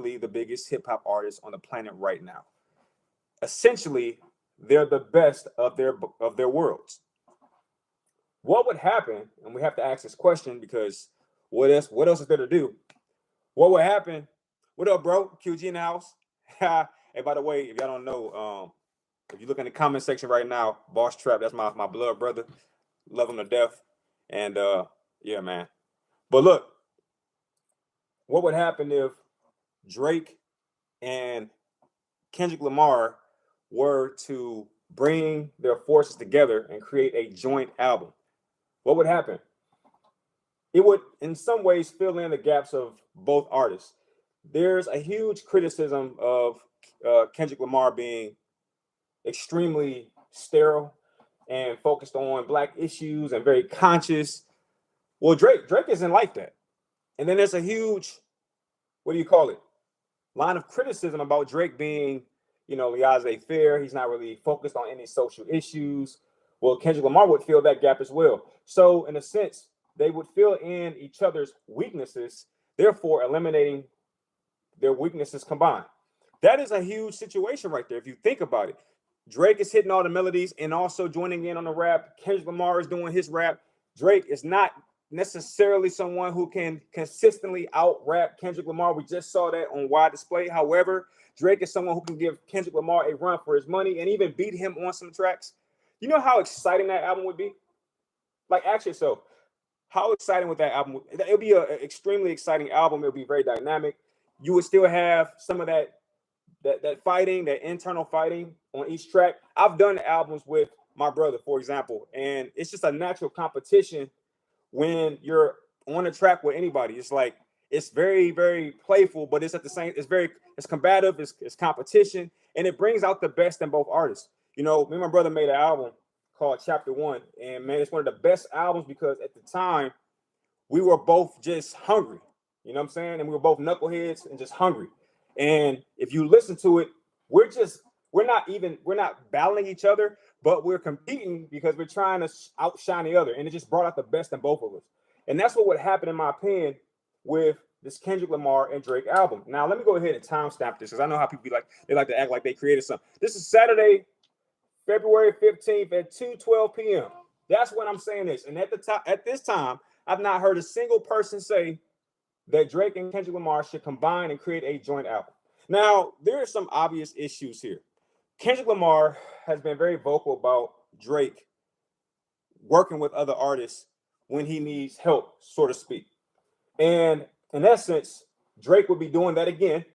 arguably the biggest hip hop artists on the planet right now. Essentially, they're the best of their worlds. What would happen? And we have to ask this question because what else is there to do? What would happen? What up, bro? QG in the house. Hey, by the way, if y'all don't know, if you look in the comment section right now, Boss Trap, that's my blood brother. Love him to death. And yeah, man. But look, what would happen if Drake and Kendrick Lamar were to bring their forces together and create a joint album? What would happen? It would, in some ways, fill in the gaps of both artists. There's a huge criticism of Kendrick Lamar being extremely sterile and focused on Black issues and very conscious. Well, Drake isn't like that. And then there's a huge, what do you call it, line of criticism about Drake being, laissez-faire. He's not really focused on any social issues. Well, Kendrick Lamar would fill that gap as well. So in a sense, they would fill in each other's weaknesses, therefore eliminating their weaknesses combined. That is a huge situation right there if you think about it. Drake is hitting all the melodies and also joining in on the rap. Kendrick Lamar is doing his rap. Drake is not necessarily someone who can consistently out-rap Kendrick Lamar. We just saw that on wide display. However, Drake is someone who can give Kendrick Lamar a run for his money and even beat him on some tracks. You know how exciting that album would be? Like, ask yourself, how exciting would that album be? It would be an extremely exciting album. It would be very dynamic. You would still have some of that fighting, that internal fighting on each track. I've done albums with my brother, for example, and it's just a natural competition when you're on a track with anybody. It's like, it's very, very playful, but it's at the same, it's combative, it's competition, and it brings out the best in both artists. Me and my brother made an album called Chapter 1, and man, it's one of the best albums because at the time we were both just hungry. You know what I'm saying? And we were both knuckleheads and just hungry. And if you listen to it, we're not battling each other, but we're competing because we're trying to outshine the other. And it just brought out the best in both of us. And that's what would happen, in my opinion, with this Kendrick Lamar and Drake album. Now, let me go ahead and timestamp this because I know how people they like to act like they created something. This is Saturday, February 15th at 2:12 p.m. That's when I'm saying this. And at this time, I've not heard a single person say that Drake and Kendrick Lamar should combine and create a joint album. Now, there are some obvious issues here. Kendrick Lamar has been very vocal about Drake working with other artists when he needs help, so to speak. And in essence, Drake would be doing that again